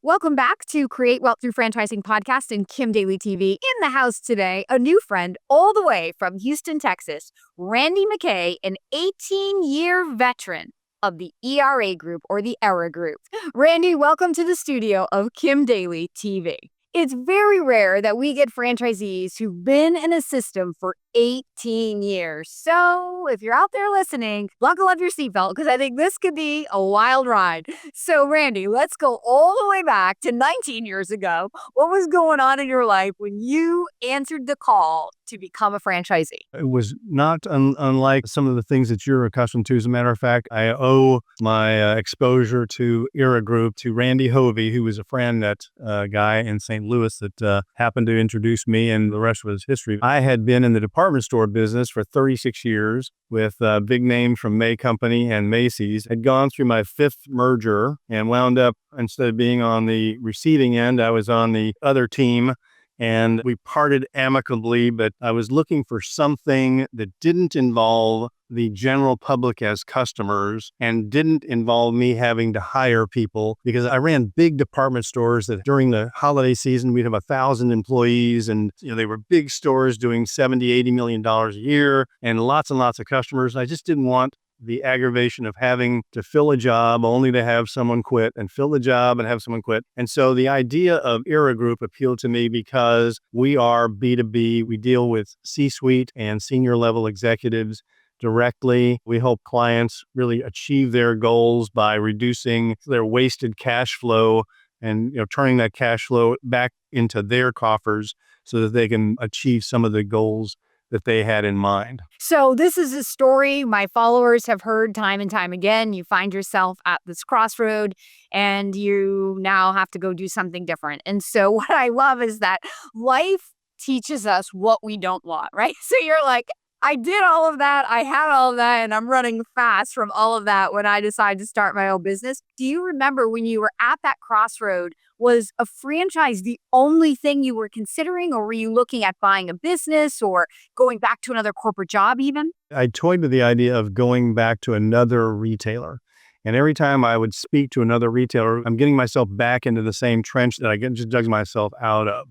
Welcome back to Create Wealth Through Franchising Podcast and Kim Daly TV. In the house today, a new friend all the way from Houston, Texas, Randy Mackay, an 18-year veteran of the ERA Group or the ERA Group. Randy, welcome to the studio of Kim Daly TV. It's very rare that we get franchisees who've been in a system for 18 years. So if you're out there listening, buckle up your seatbelt because I think this could be a wild ride. So Randy, let's go all the way back to 19 years ago. What was going on in your life when you answered the call to become a franchisee? It was not unlike some of the things that you're accustomed to. As a matter of fact, I owe my exposure to ERA Group to Randy Hovey, who was a FranNet guy in St. Louis that happened to introduce me, and the rest was history. I had been in the department store business for 36 years with big names from May Company and Macy's. Had gone through my fifth merger and wound up, instead of being on the receiving end, I was on the other team. And we parted amicably, but I was looking for something that didn't involve the general public as customers and didn't involve me having to hire people, because I ran big department stores that during the holiday season, we'd have 1,000 employees, and they were big stores doing $70-80 million a year and lots of customers. I just didn't want the aggravation of having to fill a job only to have someone quit and fill the job and have someone quit. And so the idea of ERA Group appealed to me because we are B2B. We deal with C-suite and senior level executives directly. We help clients really achieve their goals by reducing their wasted cash flow and turning that cash flow back into their coffers so that they can achieve some of the goals that they had in mind. So this is a story my followers have heard time and time again. You find yourself at this crossroad and you now have to go do something different. And so what I love is that life teaches us what we don't want, right? So you're like, I did all of that. I had all of that, and I'm running fast from all of that when I decided to start my own business. Do you remember when you were at that crossroad, was a franchise the only thing you were considering, or were you looking at buying a business or going back to another corporate job even? I toyed with the idea of going back to another retailer. And every time I would speak to another retailer, I'm getting myself back into the same trench that I just dug myself out of.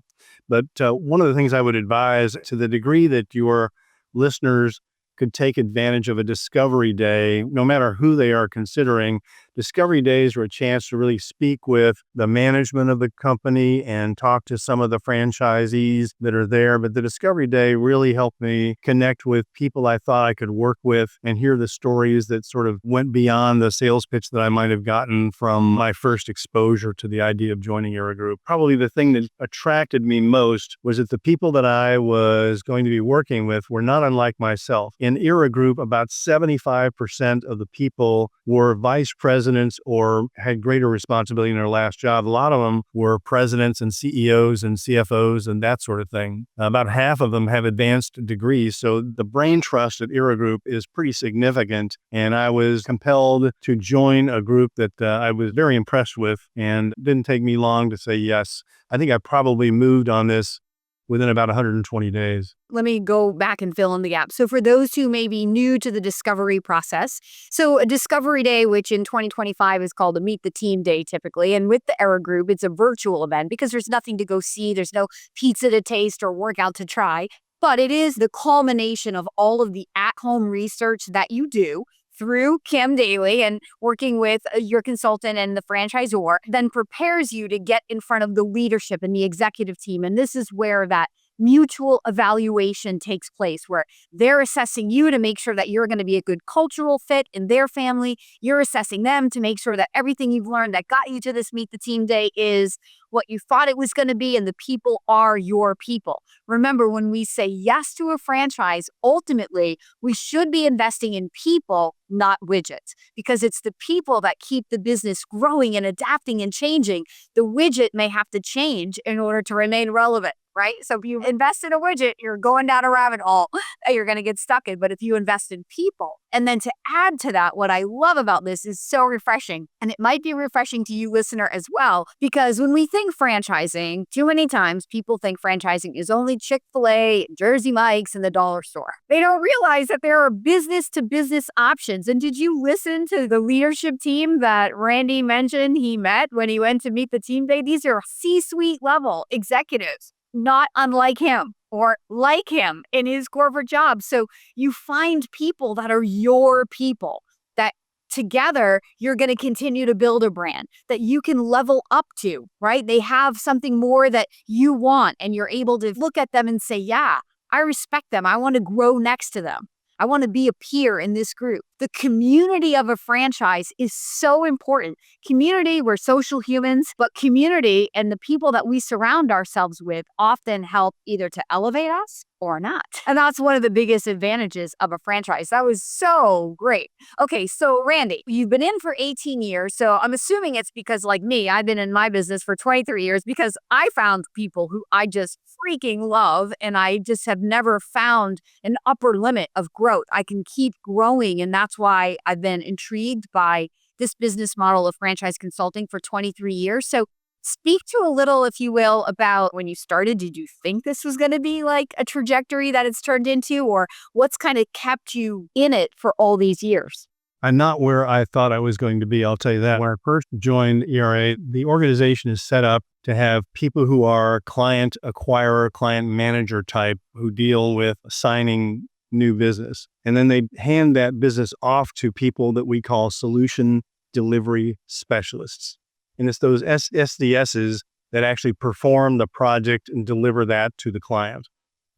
But one of the things I would advise, to the degree that your listeners could take advantage of a discovery day, no matter who they are considering. Discovery days are a chance to really speak with the management of the company and talk to some of the franchisees that are there. But the discovery day really helped me connect with people I thought I could work with and hear the stories that sort of went beyond the sales pitch that I might have gotten from my first exposure to the idea of joining ERA Group. Probably the thing that attracted me most was that the people that I was going to be working with were not unlike myself. In ERA Group, about 75% of the people were vice presidents or had greater responsibility in their last job. A lot of them were presidents and CEOs and CFOs and that sort of thing. About half of them have advanced degrees. So the brain trust at ERA Group is pretty significant. And I was compelled to join a group that I was very impressed with, and it didn't take me long to say yes. I think I probably moved on this within about 120 days. Let me go back and fill in the gap. So for those who may be new to the discovery process, so a discovery day, which in 2025 is called a Meet the Team Day typically, and with the ERA Group, it's a virtual event because there's nothing to go see. There's no pizza to taste or workout to try, but it is the culmination of all of the at-home research that you do through Kim Daly and working with your consultant and the franchisor, then prepares you to get in front of the leadership and the executive team. And this is where that mutual evaluation takes place, where they're assessing you to make sure that you're going to be a good cultural fit in their family. You're assessing them to make sure that everything you've learned that got you to this Meet the Team Day is what you thought it was going to be, and the people are your people. Remember, when we say yes to a franchise, ultimately, we should be investing in people, not widgets, because it's the people that keep the business growing and adapting and changing. The widget may have to change in order to remain relevant. right? So if you invest in a widget, you're going down a rabbit hole that you're going to get stuck in. But if you invest in people, and then to add to that, what I love about this is so refreshing. And it might be refreshing to you, listener, as well, because when we think franchising, too many times people think franchising is only Chick-fil-A, Jersey Mike's, and the dollar store. They don't realize that there are business to business options. And did you listen to the leadership team that Randy mentioned he met when he went to meet the team day? These are C-suite level executives, not unlike him or like him in his corporate job. So you find people that are your people, that together you're going to continue to build a brand that you can level up to, right? They have something more that you want, and you're able to look at them and say, yeah, I respect them. I want to grow next to them. I want to be a peer in this group. The community of a franchise is so important. Community, we're social humans, but community and the people that we surround ourselves with often help either to elevate us or not. And that's one of the biggest advantages of a franchise. That was so great. Okay, so Randy, you've been in for 18 years. So I'm assuming it's because, like me, I've been in my business for 23 years because I found people who I just freaking love, and I just have never found an upper limit of growth. I can keep growing, and that's why I've been intrigued by this business model of franchise consulting for 23 years. So speak to a little, if you will, about when you started. Did you think this was going to be like a trajectory that it's turned into, or what's kind of kept you in it for all these years? I'm not where I thought I was going to be. I'll tell you that. When I first joined ERA, the organization is set up to have people who are client acquirer, client manager type who deal with signing new business. And then they hand that business off to people that we call solution delivery specialists. And it's those SDSs that actually perform the project and deliver that to the client.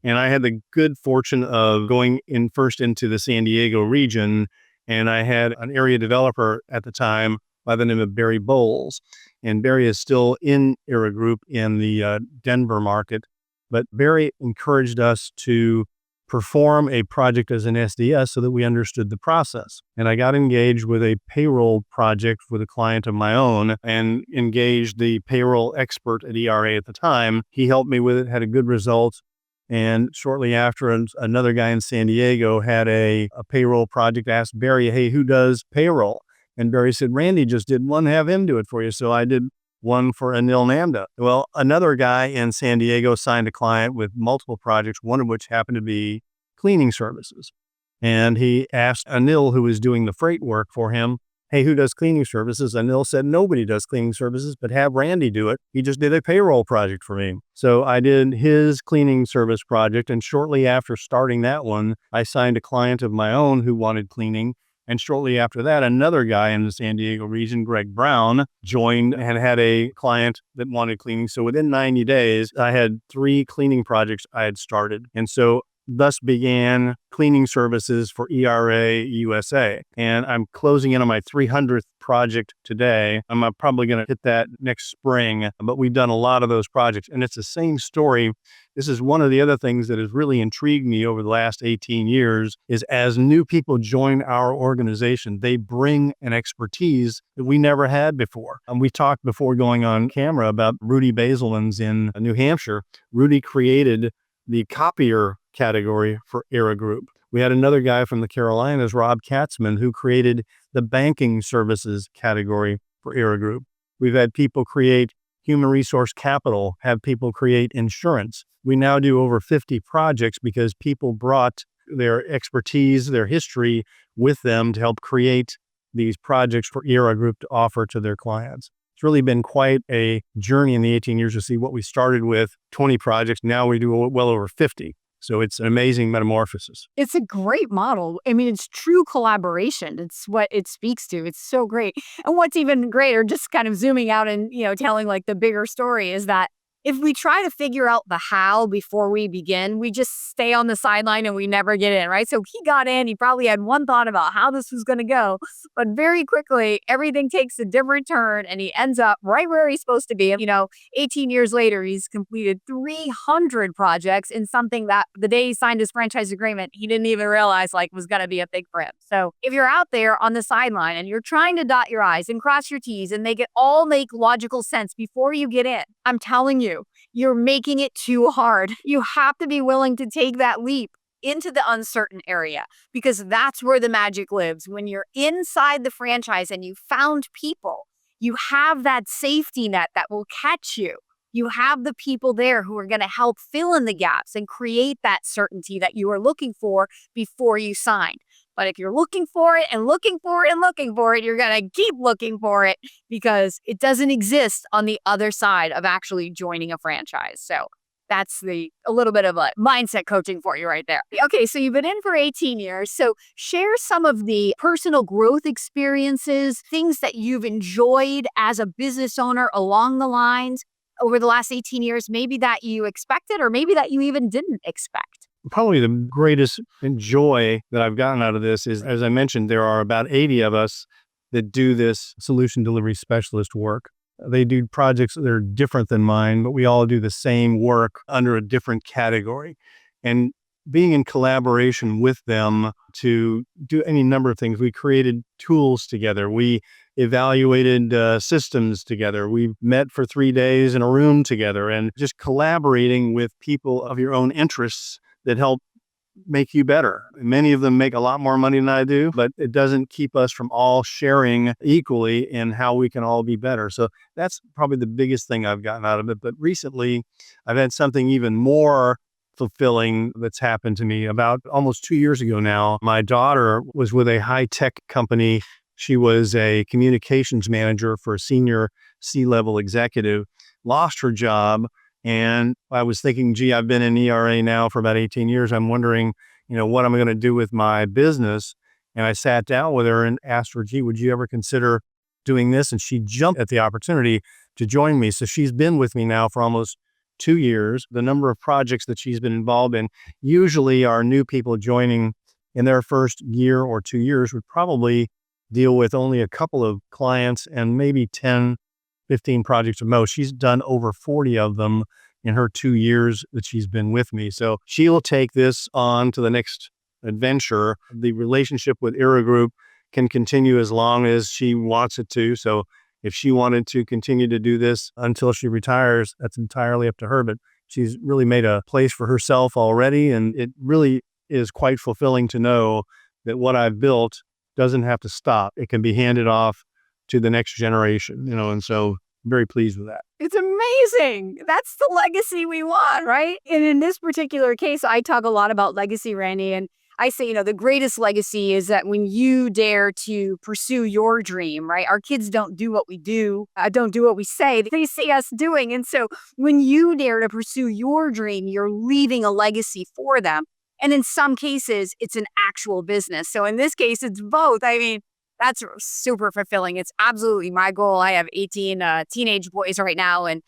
And I had the good fortune of going in first into the San Diego region, and I had an area developer at the time by the name of Barry Bowles. And Barry is still in ERA Group in the Denver market. But Barry encouraged us to perform a project as an SDS so that we understood the process. And I got engaged with a payroll project with a client of my own and engaged the payroll expert at ERA at the time. He helped me with it, had a good result. And shortly after, another guy in San Diego had a payroll project, asked Barry, hey, who does payroll? And Barry said, Randy just did one, have him do it for you. So I did one for Anil Namda. Well, another guy in San Diego signed a client with multiple projects, one of which happened to be cleaning services. And he asked Anil, who was doing the freight work for him, hey, who does cleaning services? Anil said, nobody does cleaning services, but have Randy do it. He just did a payroll project for me. So I did his cleaning service project. And shortly after starting that one, I signed a client of my own who wanted cleaning. And shortly after that, another guy in the San Diego region, Greg Brown, joined and had a client that wanted cleaning. So within 90 days, I had 3 cleaning projects I had started. And so thus began cleaning services for ERA USA. And I'm closing in on my 300th project today. I'm probably going to hit that next spring, but we've done a lot of those projects. And it's the same story. This is one of the other things that has really intrigued me over the last 18 years is as new people join our organization, they bring an expertise that we never had before. We talked before going on camera about Rudy Baselins in New Hampshire. Rudy created the copier category for ERA Group. We had another guy from the Carolinas, Rob Katzman, who created the banking services category for ERA Group. We've had people create human resource capital, have people create insurance. We now do over 50 projects because people brought their expertise, their history with them to help create these projects for ERA Group to offer to their clients. It's really been quite a journey in the 18 years to see what we started with 20 projects. Now we do well over 50. So it's an amazing metamorphosis. It's a great model. I mean, it's true collaboration. It's what it speaks to. It's so great. And what's even greater, just kind of zooming out and, telling like the bigger story, is that if we try to figure out the how before we begin, we just stay on the sideline and we never get in, right? So he got in, he probably had one thought about how this was going to go, but very quickly, everything takes a different turn and he ends up right where he's supposed to be. 18 years later, he's completed 300 projects in something that the day he signed his franchise agreement, he didn't even realize was going to be a big for him. So if you're out there on the sideline and you're trying to dot your I's and cross your T's and they all make logical sense before you get in, I'm telling you, you. You're making it too hard. You have to be willing to take that leap into the uncertain area because that's where the magic lives. When you're inside the franchise and you found people, you have that safety net that will catch you. You have the people there who are going to help fill in the gaps and create that certainty that you are looking for before you sign. But if you're looking for it and looking for it and looking for it, you're going to keep looking for it because it doesn't exist on the other side of actually joining a franchise. So that's a little bit of a mindset coaching for you right there. Okay, so you've been in for 18 years. So share some of the personal growth experiences, things that you've enjoyed as a business owner along the lines over the last 18 years, maybe that you expected or maybe that you even didn't expect. Probably the greatest joy that I've gotten out of this is, as I mentioned, there are about 80 of us that do this solution delivery specialist work. They do projects that are different than mine, but we all do the same work under a different category. And being in collaboration with them to do any number of things, we created tools together. We evaluated systems together. We met for 3 days in a room together and just collaborating with people of your own interests that help make you better. Many of them make a lot more money than I do, but it doesn't keep us from all sharing equally in how we can all be better. So that's probably the biggest thing I've gotten out of it. But recently, I've had something even more fulfilling that's happened to me. About almost 2 years ago now, my daughter was with a high-tech company. She was a communications manager for a senior C-level executive, lost her job. And I was thinking, gee, I've been in ERA now for about 18 years. I'm wondering, what am I going to do with my business? And I sat down with her and asked her, gee, would you ever consider doing this? And she jumped at the opportunity to join me. So she's been with me now for almost 2 years. The number of projects that she's been involved in usually are new people joining in their first year or 2 years would probably deal with only a couple of clients and maybe 10, 15 projects at most. She's done over 40 of them in her 2 years that she's been with me. So she'll take this on to the next adventure. The relationship with Era Group can continue as long as she wants it to. So if she wanted to continue to do this until she retires, that's entirely up to her. But she's really made a place for herself already. And it really is quite fulfilling to know that what I've built doesn't have to stop. It can be handed off to the next generation, and so I'm very pleased with that. It's amazing. That's the legacy we want, right? And in this particular case, I talk a lot about legacy, Randy, and I say, the greatest legacy is that when you dare to pursue your dream, right? Our kids don't do what we do, don't do what we say. They see us doing. And so when you dare to pursue your dream, you're leaving a legacy for them. And in some cases, it's an actual business. So in this case, it's both. I mean, that's super fulfilling. It's absolutely my goal. I have 18 teenage boys right now and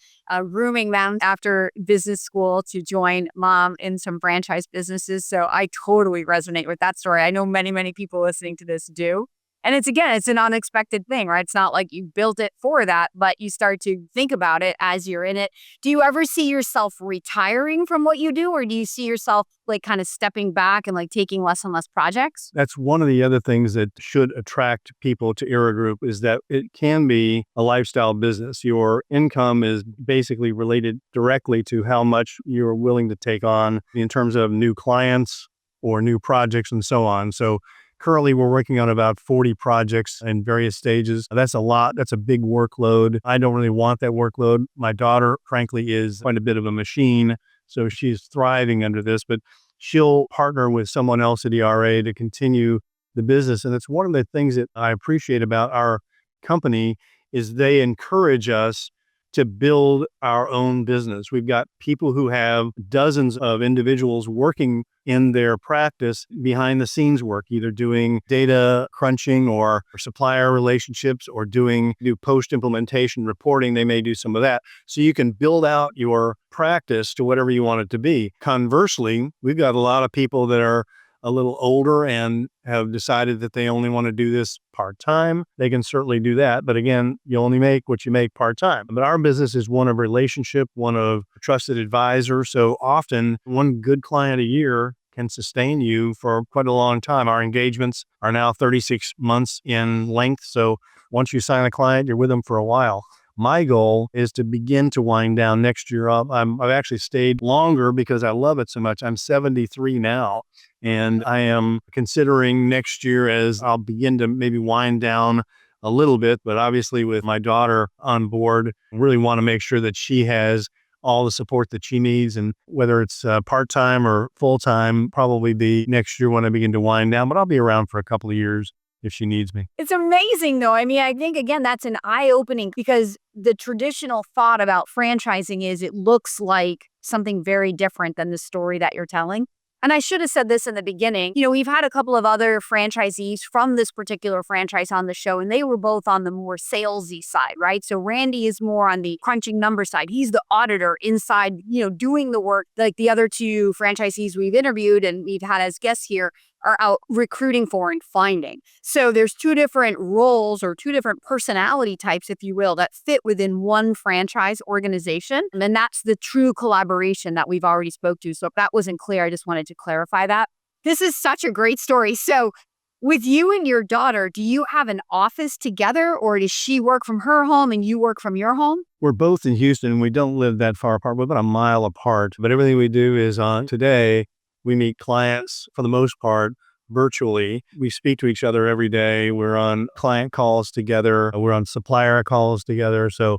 grooming them after business school to join mom in some franchise businesses. So I totally resonate with that story. I know many, many people listening to this do. And it's an unexpected thing, right? It's not like you built it for that, but you start to think about it as you're in it. Do you ever see yourself retiring from what you do? Or do you see yourself like kind of stepping back and like taking less and less projects? That's one of the other things that should attract people to Era Group is that it can be a lifestyle business. Your income is basically related directly to how much you're willing to take on in terms of new clients or new projects and so on. So currently, we're working on about 40 projects in various stages. That's a lot. That's a big workload. I don't really want that workload. My daughter, frankly, is quite a bit of a machine, so she's thriving under this, but she'll partner with someone else at ERA to continue the business. And it's one of the things that I appreciate about our company is they encourage us to build our own business. We've got people who have dozens of individuals working in their practice behind the scenes work, either doing data crunching or supplier relationships or do post-implementation reporting. They may do some of that. So you can build out your practice to whatever you want it to be. Conversely, we've got a lot of people that are a little older and have decided that they only want to do this part-time. They can certainly do that. But again, you only make what you make part-time. But our business is one of relationship, one of trusted advisor. So often one good client a year can sustain you for quite a long time. Our engagements are now 36 months in length. So once you sign a client, you're with them for a while. My goal is to begin to wind down next year. I've actually stayed longer because I love it so much. I'm 73 now, and I am considering next year as I'll begin to maybe wind down a little bit, but obviously with my daughter on board, really want to make sure that she has all the support that she needs. And whether it's part-time or full-time, probably be next year when I begin to wind down, but I'll be around for a couple of years if she needs me. It's amazing, though. I mean, I think, again, that's an eye-opening because the traditional thought about franchising is it looks like something very different than the story that you're telling. And I should have said this in the beginning. We've had a couple of other franchisees from this particular franchise on the show, and they were both on the more salesy side, right? So Randy is more on the crunching number side. He's the auditor inside, doing the work. Like the other two franchisees we've interviewed and we've had as guests here are out recruiting for and finding. So there's two different roles or two different personality types, if you will, that fit within one franchise organization. And that's the true collaboration that we've already spoke to. So if that wasn't clear, I just wanted to clarify that. This is such a great story. So with you and your daughter, do you have an office together or does she work from her home and you work from your home? We're both in Houston. We don't live that far apart. We're about a mile apart, but everything we do is on today. We meet clients for the most part virtually. We speak to each other every day. We're on client calls together. We're on supplier calls together. So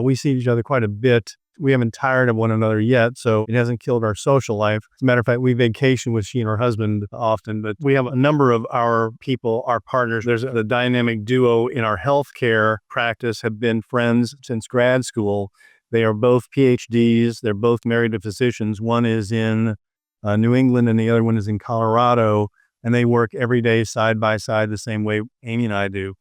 we see each other quite a bit. We haven't tired of one another yet, so it hasn't killed our social life. As a matter of fact, we vacation with she and her husband often, but we have a number of our people, our partners. There's a dynamic duo in our healthcare practice, have been friends since grad school. They are both PhDs. They're both married to physicians. One is in New England and the other one is in Colorado, and they work every day side by side the same way Amy and I do.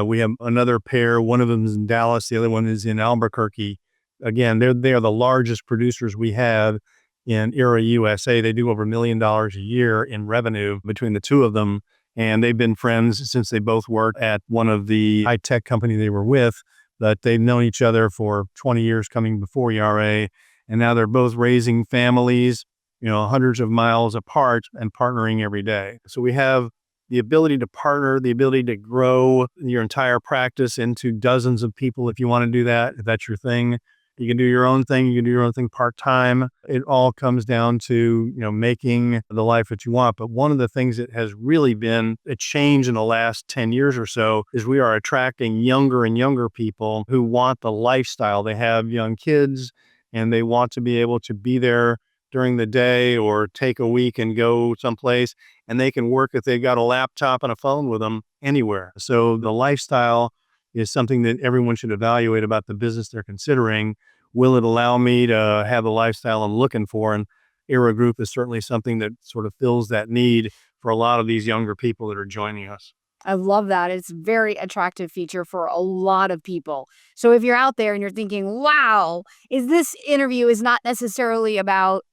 We have another pair. One of them is in Dallas. The other one is in Albuquerque. Again, they are the largest producers we have in Era USA. They do over $1 million a year in revenue between the two of them. And they've been friends since they both worked at one of the high-tech company they were with, but they've known each other for 20 years coming before ERA. And now they're both raising families, hundreds of miles apart and partnering every day. So we have the ability to partner, the ability to grow your entire practice into dozens of people if you want to do that, if that's your thing. You can do your own thing. You can do your own thing part-time. It all comes down to, making the life that you want. But one of the things that has really been a change in the last 10 years or so is we are attracting younger and younger people who want the lifestyle. They have young kids and they want to be able to be there during the day or take a week and go someplace, and they can work if they've got a laptop and a phone with them anywhere. So the lifestyle is something that everyone should evaluate about the business they're considering. Will it allow me to have the lifestyle I'm looking for? And Era Group is certainly something that sort of fills that need for a lot of these younger people that are joining us. I love that. It's a very attractive feature for a lot of people. So if you're out there and you're thinking, wow, this interview is not necessarily about,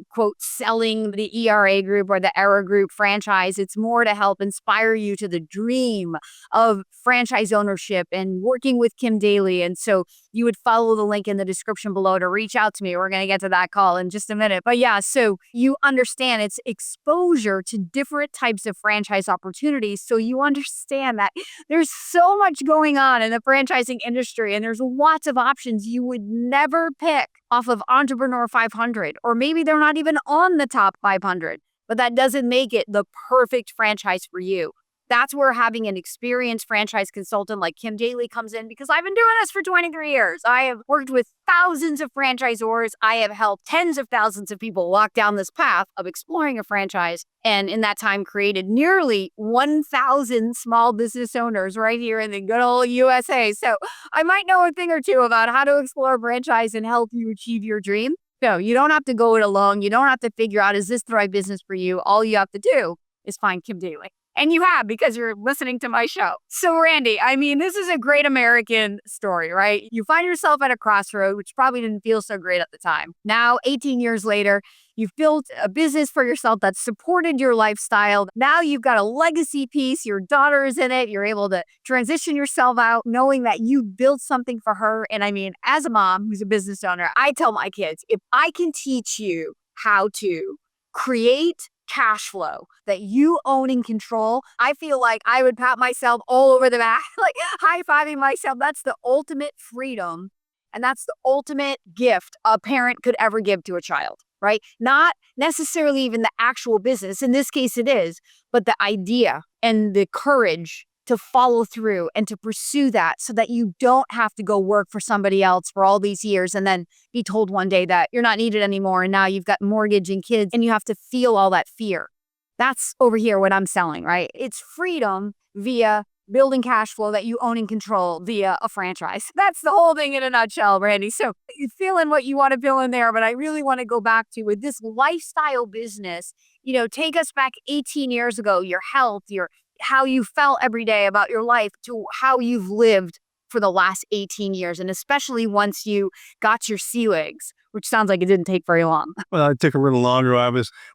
quote, selling the ERA Group or the Era Group franchise. It's more to help inspire you to the dream of franchise ownership and working with Kim Daly. And so you would follow the link in the description below to reach out to me. We're going to get to that call in just a minute. But yeah, so you understand it's exposure to different types of franchise opportunities. So you understand that there's so much going on in the franchising industry and there's lots of options you would never pick off of Entrepreneur 500, or maybe they're not even on the top 500, but that doesn't make it the perfect franchise for you. That's where having an experienced franchise consultant like Kim Daly comes in, because I've been doing this for 23 years. I have worked with thousands of franchisors. I have helped tens of thousands of people walk down this path of exploring a franchise. And in that time, created nearly 1,000 small business owners right here in the good old USA. So I might know a thing or two about how to explore a franchise and help you achieve your dream. So you don't have to go it alone. You don't have to figure out, is this the right business for you? All you have to do is find Kim Daly. And you have, because you're listening to my show. So Randy, this is a great American story, right? You find yourself at a crossroad, which probably didn't feel so great at the time. Now, 18 years later, you've built a business for yourself that supported your lifestyle. Now you've got a legacy piece. Your daughter is in it. You're able to transition yourself out knowing that you built something for her. And as a mom who's a business owner, I tell my kids, if I can teach you how to create, cash flow that you own and control, I feel like I would pat myself all over the back, like high-fiving myself. That's the ultimate freedom. And that's the ultimate gift a parent could ever give to a child, right? Not necessarily even the actual business. In this case, it is, but the idea and the courage to follow through and to pursue that so that you don't have to go work for somebody else for all these years and then be told one day that you're not needed anymore and now you've got mortgage and kids and you have to feel all that fear. That's over here what I'm selling, right? It's freedom via building cash flow that you own and control via a franchise. That's the whole thing in a nutshell, Randy. So you fill in what you want to fill in there, but I really want to go back to with this lifestyle business, take us back 18 years ago, your health, how you felt every day about your life to how you've lived for the last 18 years. And especially once you got your sea legs, which sounds like it didn't take very long. Well, it took a little longer.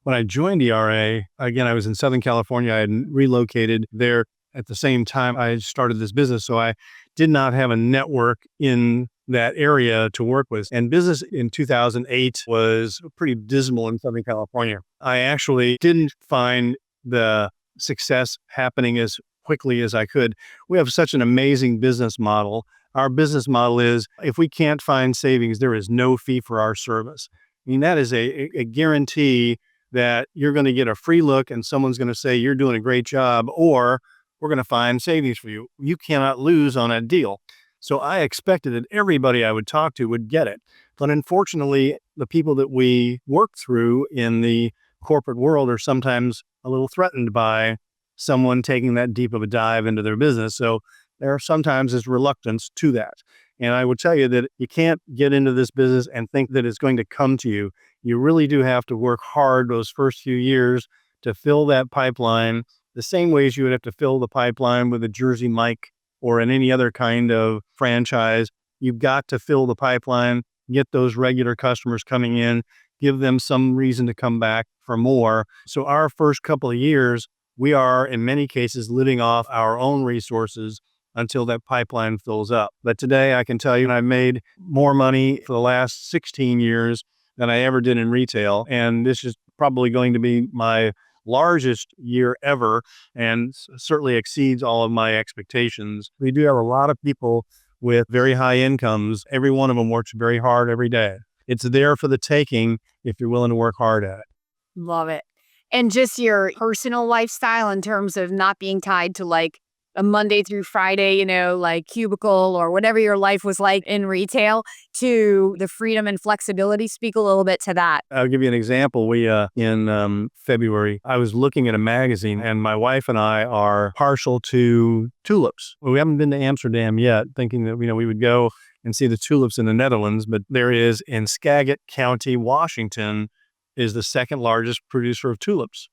When I joined ERA, again, I was in Southern California. I had relocated there at the same time I started this business. So I did not have a network in that area to work with. And business in 2008 was pretty dismal in Southern California. I actually didn't find the success happening as quickly as I could. We have such an amazing business model. Our business model is if we can't find savings, there is no fee for our service. I mean, that is a guarantee that you're going to get a free look and someone's going to say you're doing a great job, or we're going to find savings for you. You cannot lose on that deal. So I expected that everybody I would talk to would get it. But unfortunately, the people that we work through in the corporate world are sometimes a little threatened by someone taking that deep of a dive into their business. So there sometimes is reluctance to that. And I would tell you that you can't get into this business and think that it's going to come to you. You really do have to work hard those first few years to fill that pipeline the same ways you would have to fill the pipeline with a Jersey Mike or in any other kind of franchise. You've got to fill the pipeline, get those regular customers coming in, give them some reason to come back for more. So our first couple of years, we are in many cases living off our own resources until that pipeline fills up. But today I can tell you I've made more money for the last 16 years than I ever did in retail. And this is probably going to be my largest year ever and certainly exceeds all of my expectations. We do have a lot of people with very high incomes. Every one of them works very hard every day. It's there for the taking if you're willing to work hard at it. Love it. And just your personal lifestyle in terms of not being tied to like a Monday through Friday, like cubicle or whatever your life was like in retail, to the freedom and flexibility. Speak a little bit to that. I'll give you an example. In February, I was looking at a magazine and my wife and I are partial to tulips. Well, we haven't been to Amsterdam yet, thinking that, we would go and see the tulips in the Netherlands, but there is in Skagit County, Washington, is the second largest producer of tulips.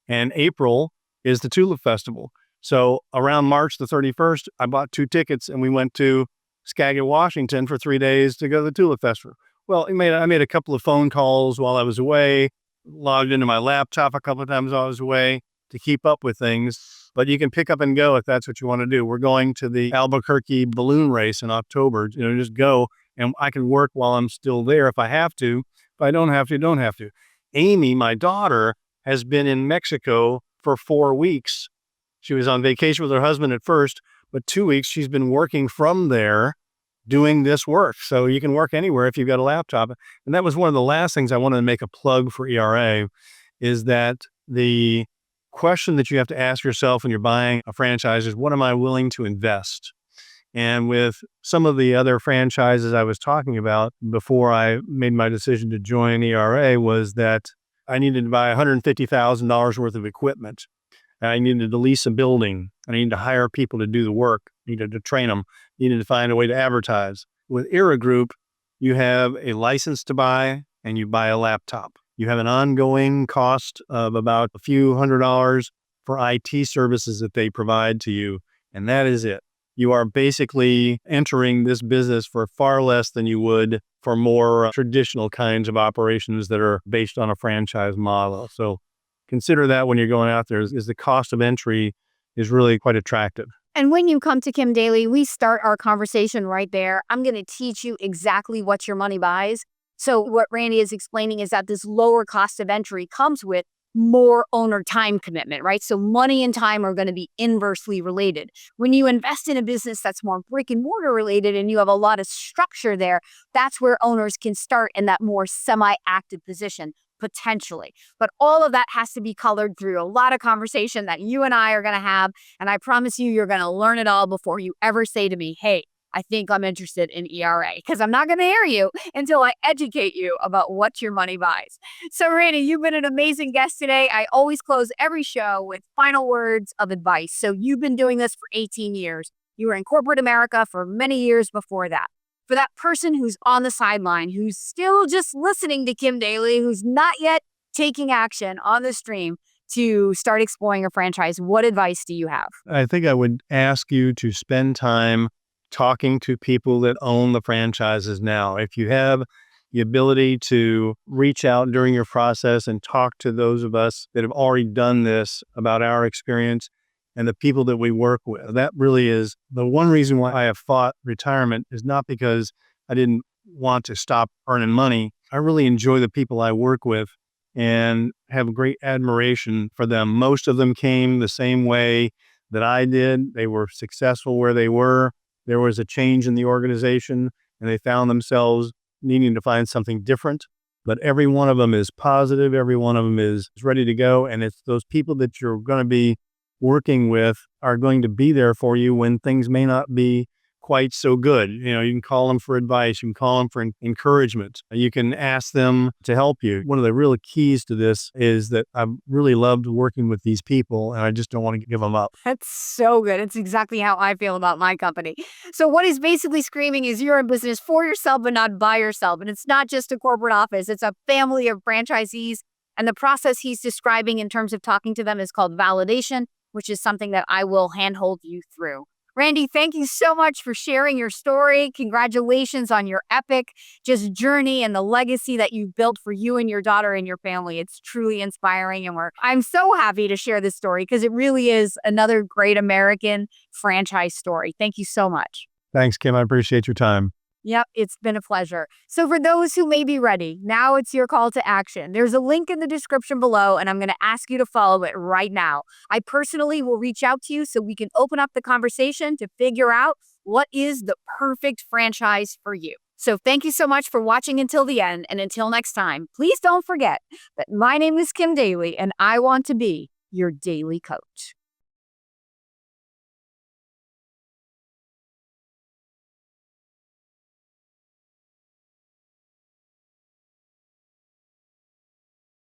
And April is the Tulip Festival. So around March the 31st, I bought 2 tickets and we went to Skagit, Washington for 3 days to go to the Tulip Festival. Well, I made a couple of phone calls while I was away, logged into my laptop a couple of times while I was away to keep up with things. But you can pick up and go if that's what you want to do. We're going to the Albuquerque balloon race in October. Just go and I can work while I'm still there if I have to. If I don't have to, don't have to. Amy, my daughter, has been in Mexico for 4 weeks. She was on vacation with her husband at first, but 2 weeks she's been working from there doing this work. So you can work anywhere if you've got a laptop. And that was one of the last things I wanted to make a plug for ERA, is that the question that you have to ask yourself when you're buying a franchise is, what am I willing to invest? And with some of the other franchises I was talking about before I made my decision to join ERA was that I needed to buy $150,000 worth of equipment. I needed to lease a building. I needed to hire people to do the work. I needed to train them. I needed to find a way to advertise. With ERA Group, you have a license to buy and you buy a laptop. You have an ongoing cost of about a few $100s for IT services that they provide to you. And that is it. You are basically entering this business for far less than you would for more traditional kinds of operations that are based on a franchise model. So consider that when you're going out there, is the cost of entry is really quite attractive. And when you come to Kim Daly, we start our conversation right there. I'm going to teach you exactly what your money buys. So what Randy is explaining is that this lower cost of entry comes with more owner time commitment, right? So money and time are going to be inversely related. When you invest in a business that's more brick and mortar related and you have a lot of structure there, that's where owners can start in that more semi-active position potentially. But all of that has to be colored through a lot of conversation that you and I are going to have. And I promise you, you're going to learn it all before you ever say to me, hey, I think I'm interested in ERA, because I'm not going to hear you until I educate you about what your money buys. So, Randy, you've been an amazing guest today. I always close every show with final words of advice. So you've been doing this for 18 years. You were in corporate America for many years before that. For that person who's on the sideline, who's still just listening to Kim Daly, who's not yet taking action on the stream to start exploring a franchise, what advice do you have? I think I would ask you to spend time talking to people that own the franchises now. If you have the ability to reach out during your process and talk to those of us that have already done this about our experience and the people that we work with, that really is the one reason why I have fought retirement, is not because I didn't want to stop earning money. I really enjoy the people I work with and have great admiration for them. Most of them came the same way that I did. They were successful where they were. There was a change in the organization and they found themselves needing to find something different. But every one of them is positive. Every one of them is ready to go. And it's those people that you're going to be working with are going to be there for you when things may not be quite so good. You know, you can call them for advice. You can call them for encouragement. You can ask them to help you. One of the real keys to this is that I've really loved working with these people and I just don't want to give them up. That's so good. It's exactly how I feel about my company. So what he's basically screaming is you're in business for yourself, but not by yourself. And it's not just a corporate office. It's a family of franchisees. And the process he's describing in terms of talking to them is called validation, which is something that I will handhold you through. Randy, thank you so much for sharing your story. Congratulations on your epic just journey and the legacy that you've built for you and your daughter and your family. It's truly inspiring. And I'm so happy to share this story because it really is another great American franchise story. Thank you so much. Thanks, Kim. I appreciate your time. Yep, it's been a pleasure. So for those who may be ready, now it's your call to action. There's a link in the description below, and I'm going to ask you to follow it right now. I personally will reach out to you so we can open up the conversation to figure out what is the perfect franchise for you. So thank you so much for watching until the end, and until next time, please don't forget that my name is Kim Daly, and I want to be your daily coach.